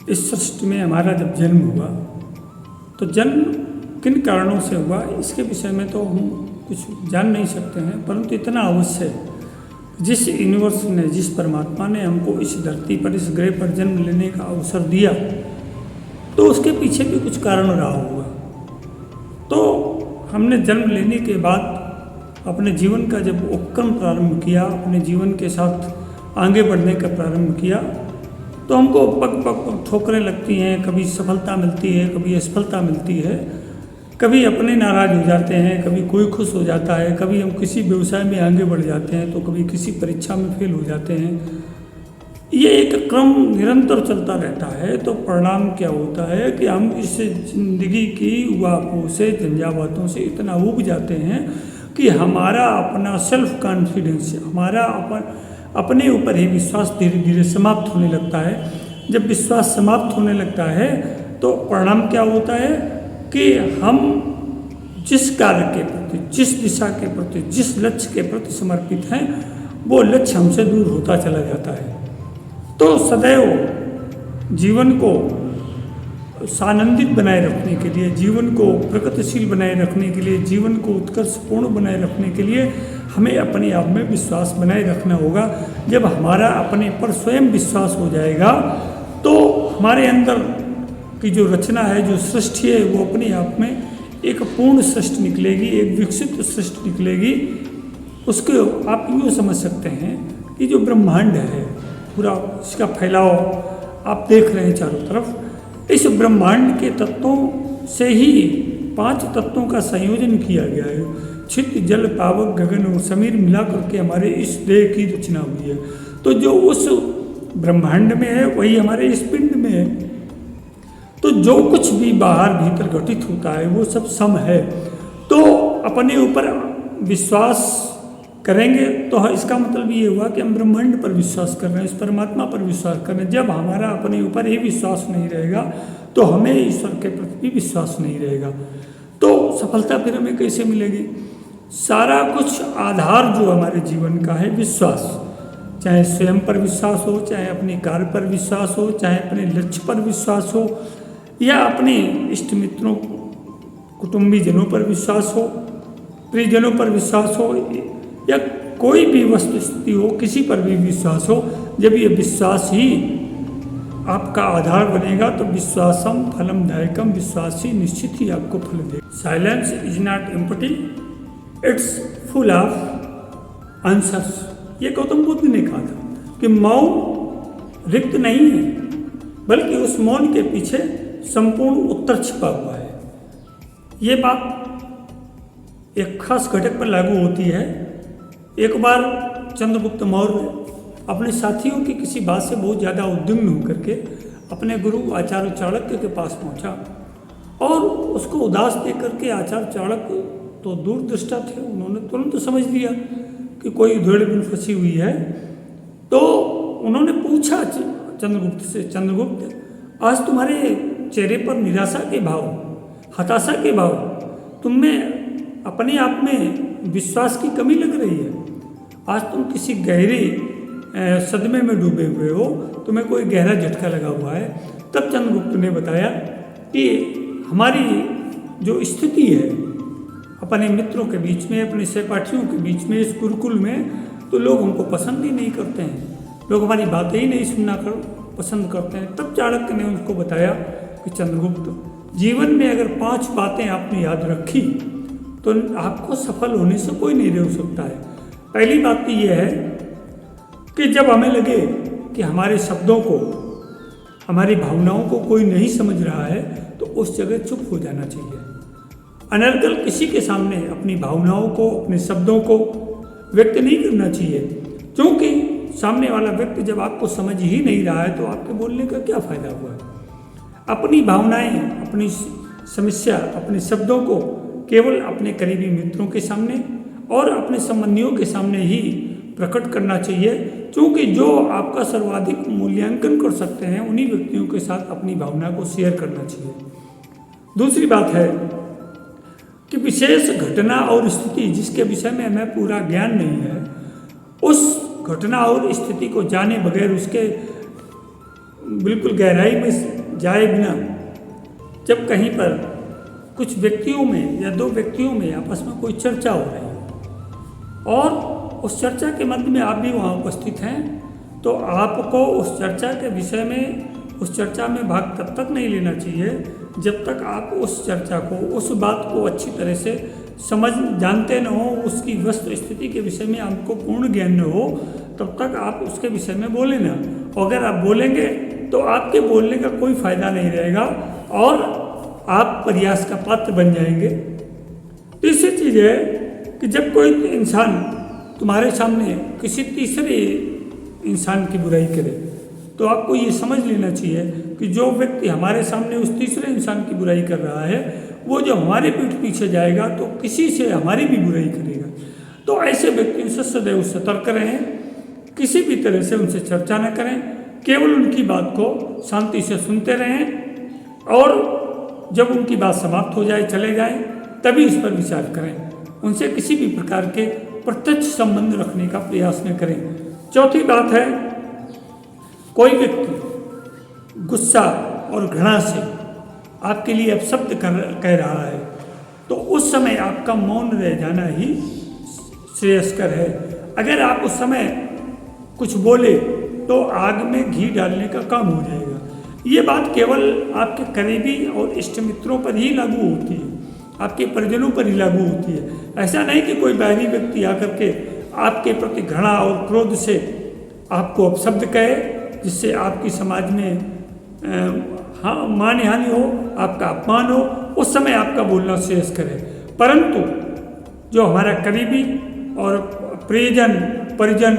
इस सृष्टि में हमारा जब जन्म हुआ तो जन्म किन कारणों से हुआ इसके विषय में तो हम कुछ जान नहीं सकते हैं, परंतु इतना अवश्य है, जिस यूनिवर्स ने, जिस परमात्मा ने हमको इस धरती पर, इस ग्रह पर जन्म लेने का अवसर दिया, तो उसके पीछे भी कुछ कारण रहा होगा। तो हमने जन्म लेने के बाद अपने जीवन का जब उपक्रम प्रारंभ किया, अपने जीवन के साथ आगे बढ़ने का प्रारंभ किया, तो हमको पग पग ठोकरें लगती हैं, कभी सफलता मिलती है, कभी असफलता मिलती है, कभी अपने नाराज हो जाते हैं, कभी कोई खुश हो जाता है, कभी हम किसी व्यवसाय में आगे बढ़ जाते हैं, तो कभी किसी परीक्षा में फेल हो जाते हैं। ये एक क्रम निरंतर चलता रहता है। तो परिणाम क्या होता है कि हम इस जिंदगी की उबापों से, झंझावातों से इतना ऊब जाते हैं कि हमारा अपना सेल्फ कॉन्फिडेंस, हमारा अपने ऊपर ही विश्वास धीरे धीरे समाप्त होने लगता है। जब विश्वास समाप्त होने लगता है तो परिणाम क्या होता है कि हम जिस कार्य के प्रति, जिस दिशा के प्रति, जिस लक्ष्य के प्रति समर्पित हैं, वो लक्ष्य हमसे दूर होता चला जाता है। तो सदैव जीवन को सानंदित बनाए रखने के लिए, जीवन को प्रगतिशील बनाए रखने के लिए, जीवन को उत्कर्षपूर्ण बनाए रखने के लिए हमें अपने आप में विश्वास बनाए रखना होगा। जब हमारा अपने पर स्वयं विश्वास हो जाएगा तो हमारे अंदर की जो रचना है, जो सृष्टि है, वो अपने आप में एक पूर्ण सृष्टि निकलेगी, एक विकसित सृष्टि निकलेगी। उसको आप यूँ समझ सकते हैं कि जो ब्रह्मांड है पूरा, इसका फैलाव आप देख रहे हैं चारों तरफ, इस ब्रह्मांड के तत्वों से ही 5 तत्वों का संयोजन किया गया है। छित, जल, पावक, गगन और समीर मिला करके हमारे इस देह की रचना हुई है। तो जो उस ब्रह्मांड में है वही हमारे इस पिंड में है। तो जो कुछ भी बाहर भीतर घटित होता है वो सब सम है। तो अपने ऊपर विश्वास करेंगे तो इसका मतलब ये हुआ कि हम ब्रह्मांड पर विश्वास कर रहे हैं, इस परमात्मा पर विश्वास कर रहे हैं। जब हमारा अपने ऊपर ही विश्वास नहीं रहेगा तो हमें ईश्वर के प्रति भी विश्वास नहीं रहेगा। तो सफलता फिर हमें कैसे मिलेगी? सारा कुछ आधार जो हमारे जीवन का है विश्वास, चाहे स्वयं पर विश्वास हो, चाहे अपने कार्य पर विश्वास हो, चाहे अपने लक्ष्य पर विश्वास हो, या अपने इष्ट मित्रों, कुटुंबीजनों पर विश्वास हो, प्रियजनों पर विश्वास हो, या कोई भी वस्तु स्थिति हो, किसी पर भी विश्वास हो। जब ये विश्वास ही आपका आधार बनेगा तो विश्वासम फलम दायकम, विश्वास ही निश्चित ही आपको फल देगा। Silence is not empty, it's full of answers. ये गौतम बुद्ध ने कहा था कि मौन रिक्त नहीं है, बल्कि उस मौन के पीछे संपूर्ण उत्तर छिपा हुआ है। ये बात एक खास घटक पर लागू होती है। एक बार चंद्रगुप्त मौर्य अपने साथियों की किसी बात से बहुत ज़्यादा उद्विग्न होकर के अपने गुरु आचार्य चाणक्य के पास पहुंचा और उसको उदास देख करके आचार्य चाणक्य तो दूरदृष्टा थे, उन्होंने तुरंत समझ लिया कि कोई उधेड़ में फंसी हुई है। तो उन्होंने पूछा चंद्रगुप्त से, चंद्रगुप्त आज तुम्हारे चेहरे पर निराशा के भाव, हताशा के भाव, तुम में अपने आप में विश्वास की कमी लग रही है। आज तुम किसी गहरे सदमे में डूबे हुए हो, तुम्हें कोई गहरा झटका लगा हुआ है। तब चंद्रगुप्त ने बताया कि हमारी जो स्थिति है अपने मित्रों के बीच में, अपने सहपाठियों के बीच में, इस गुरुकुल में, तो लोग हमको पसंद ही नहीं करते हैं, लोग हमारी बातें ही नहीं सुनना पसंद करते हैं। तब चाणक्य ने उनको बताया कि चंद्रगुप्त, जीवन में अगर 5 बातें आपने याद रखी तो आपको सफल होने से कोई नहीं रोक सकता है। पहली बात तो ये है कि जब हमें लगे कि हमारे शब्दों को, हमारी भावनाओं को कोई नहीं समझ रहा है तो उस जगह चुप हो जाना चाहिए। अनर्गल किसी के सामने अपनी भावनाओं को, अपने शब्दों को व्यक्त नहीं करना चाहिए, क्योंकि सामने वाला व्यक्ति जब आपको समझ ही नहीं रहा है तो आपके बोलने का क्या फ़ायदा हुआ। अपनी भावनाएं, अपनी समस्या, अपने शब्दों को केवल अपने करीबी मित्रों के सामने और अपने संबंधियों के सामने ही प्रकट करना चाहिए, क्योंकि जो आपका सर्वाधिक मूल्यांकन कर सकते हैं उन्हीं व्यक्तियों के साथ अपनी भावना को शेयर करना चाहिए। दूसरी बात है कि विशेष घटना और स्थिति जिसके विषय में हमें पूरा ज्ञान नहीं है, उस घटना और स्थिति को जाने बगैर, उसके बिल्कुल गहराई में जाए बिना जब कहीं पर कुछ व्यक्तियों में या दो व्यक्तियों में आपस में कोई चर्चा हो रही है और उस चर्चा के मध्य में आप भी वहाँ उपस्थित हैं, तो आपको उस चर्चा के विषय में उस चर्चा में भाग तब तक नहीं लेना चाहिए जब तक आप उस चर्चा को, उस बात को अच्छी तरह से समझ जानते न हो, उसकी वस्तु स्थिति के विषय में आपको पूर्ण ज्ञान न हो, तब तक आप उसके विषय में बोले ना। अगर आप बोलेंगे तो आपके बोलने का कोई फायदा नहीं रहेगा और आप प्रयास का पात्र बन जाएंगे। तीसरी चीज़ है कि जब कोई इंसान तुम्हारे सामने किसी तीसरे इंसान की बुराई करे तो आपको ये समझ लेना चाहिए कि जो व्यक्ति हमारे सामने उस तीसरे इंसान की बुराई कर रहा है वो जो हमारे पीठ पीछे जाएगा तो किसी से हमारी भी बुराई करेगा। तो ऐसे व्यक्तियों से सदैव सतर्क रहें, किसी भी तरह से उनसे चर्चा न करें, केवल उनकी बात को शांति से सुनते रहें और जब उनकी बात समाप्त हो जाए, चले जाए, तभी उस पर विचार करें। उनसे किसी भी प्रकार के प्रत्यक्ष संबंध रखने का प्रयास न करें। चौथी बात है, कोई व्यक्ति गुस्सा और घृणा से आपके लिए अपशब्द कह रहा है तो उस समय आपका मौन रह जाना ही श्रेयस्कर है। अगर आप उस समय कुछ बोले तो आग में घी डालने का काम हो जाएगा। ये बात केवल आपके करीबी और इष्ट मित्रों पर ही लागू होती है, आपके परिजनों पर ही लागू होती है। ऐसा नहीं कि कोई बाहरी व्यक्ति आकर के आपके प्रति घृणा और क्रोध से आपको अपशब्द कहे जिससे आपकी समाज में मान हानि हो, आपका अपमान हो, उस समय आपका बोलना श्रेयस्कर है। परंतु जो हमारा करीबी और प्रियजन परिजन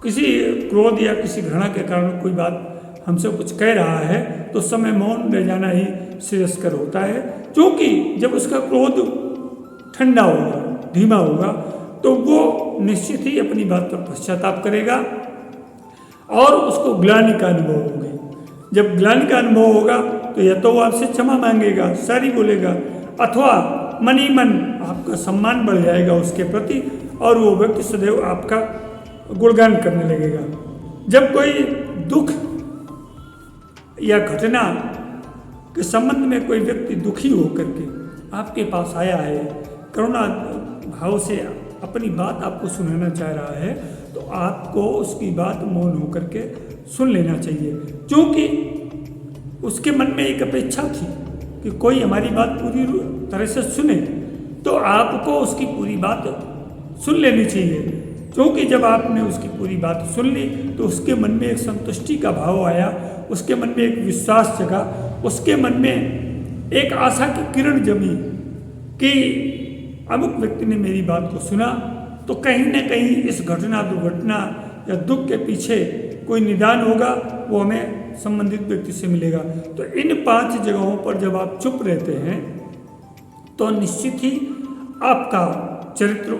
किसी क्रोध या किसी घृणा के कारण कोई बात हमसे कुछ कह रहा है तो उस समय मौन रह जाना ही श्रेयस्कर होता है, क्योंकि जब उसका क्रोध ठंडा होगा, धीमा होगा, तो वो निश्चित ही अपनी बात पर पश्चाताप करेगा और उसको ग्लानि का अनुभव होगा। जब ग्लानि का अनुभव होगा तो या तो वो आपसे क्षमा मांगेगा, सारी बोलेगा, अथवा मन ही मन आपका सम्मान बढ़ जाएगा उसके प्रति और वो व्यक्ति सदैव आपका गुणगान करने लगेगा। जब कोई दुख या घटना के संबंध में कोई व्यक्ति दुखी होकर के आपके पास आया है, करुणा भाव से अपनी बात आपको सुनाना चाह रहा है, तो आपको उसकी बात मौन होकर के सुन लेना चाहिए, क्योंकि उसके मन में एक अपेक्षा थी कि कोई हमारी बात पूरी तरह से सुने, तो आपको उसकी पूरी बात सुन लेनी चाहिए। क्योंकि जब आपने उसकी पूरी बात सुन ली तो उसके मन में एक संतुष्टि का भाव आया, उसके मन में एक विश्वास जगा, उसके मन में एक आशा की किरण जमी कि अमुक व्यक्ति ने मेरी बात को सुना, तो कहीं न कहीं इस घटना दुर्घटना या दुख के पीछे कोई निदान होगा, वो हमें संबंधित व्यक्ति से मिलेगा। तो इन 5 जगहों पर जब आप चुप रहते हैं तो निश्चित ही आपका चरित्र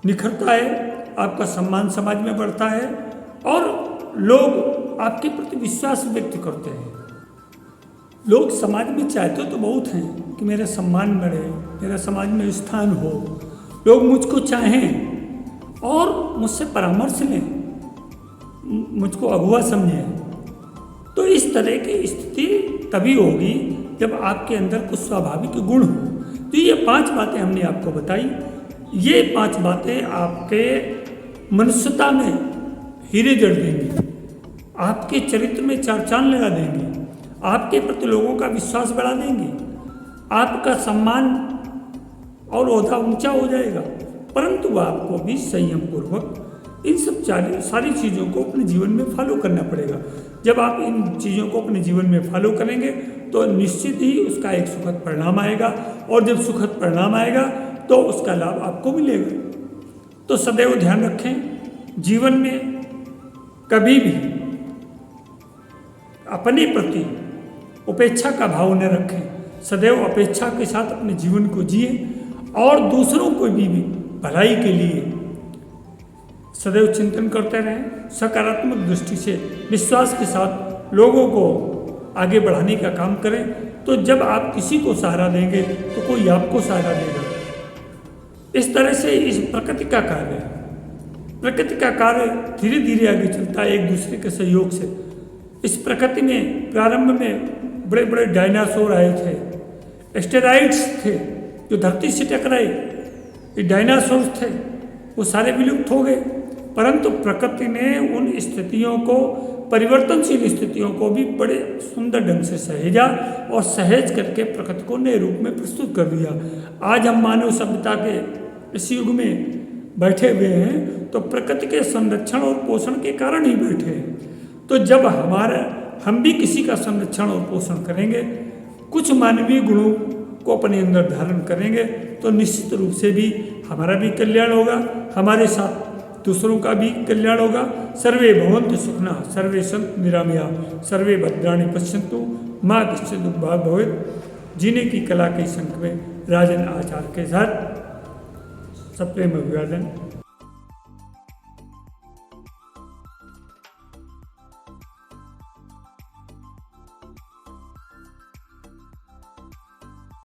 निखरता है, आपका सम्मान समाज में बढ़ता है और लोग आपके प्रति विश्वास व्यक्त करते हैं। लोग समाज में चाहते तो बहुत हैं कि मेरा सम्मान बढ़े, मेरा समाज में स्थान हो, लोग मुझको चाहें और मुझसे परामर्श लें, मुझको अगुआ समझें। तो इस तरह की स्थिति तभी होगी जब आपके अंदर कुछ स्वाभाविक गुण हो। तो ये 5 बातें हमने आपको बताई, ये 5 बातें आपके मनुष्यता में हीरे जड़ देंगी, आपके चरित्र में 4 चांद लगा देंगी, आपके प्रति लोगों का विश्वास बढ़ा देंगी, आपका सम्मान और ओहदा ऊंचा हो जाएगा। परंतु आपको भी संयम पूर्वक इन सब सारी चीज़ों को अपने जीवन में फॉलो करना पड़ेगा। जब आप इन चीज़ों को अपने जीवन में फॉलो करेंगे तो निश्चित ही उसका एक सुखद परिणाम आएगा और जब सुखद परिणाम आएगा तो उसका लाभ आपको मिलेगा। तो सदैव ध्यान रखें, जीवन में कभी भी अपने प्रति उपेक्षा का भाव न रखें, सदैव अपेक्षा के साथ अपने जीवन को जिए और दूसरों को भी भलाई के लिए सदैव चिंतन करते रहें। सकारात्मक दृष्टि से विश्वास के साथ लोगों को आगे बढ़ाने का काम करें। तो जब आप किसी को सहारा देंगे तो कोई आपको सहारा देगा। इस तरह से इस प्रकृति का कार्य धीरे धीरे आगे चलता है एक दूसरे के सहयोग से। इस प्रकृति में प्रारंभ में बड़े बड़े डायनासोर आए थे, एस्टेरॉइड्स थे जो धरती से टकराए, ये डायनासोर थे, वो सारे विलुप्त हो गए। परंतु प्रकृति ने उन स्थितियों को, परिवर्तनशील स्थितियों को भी बड़े सुंदर ढंग से सहेजा और सहेज करके प्रकृति को नए रूप में प्रस्तुत कर दिया। आज हम मानव सभ्यता के इस युग में बैठे हुए हैं तो प्रकृति के संरक्षण और पोषण के कारण ही बैठे हैं। तो जब हम भी किसी का संरक्षण और पोषण करेंगे, कुछ मानवीय गुणों को अपने अंदर धारण करेंगे, तो निश्चित रूप से भी हमारा भी कल्याण होगा, हमारे साथ दूसरों का भी कल्याण होगा। सर्वे भवन्तु सुखिनः, सर्वे सन्तु निरामयाः, सर्वे भद्राणि पश्यन्तु मा कश्चित् दुःखभाग् भवेत्। जीने की कला के संग में राजन आचार्य के साथ सप्रेम अभिवादन।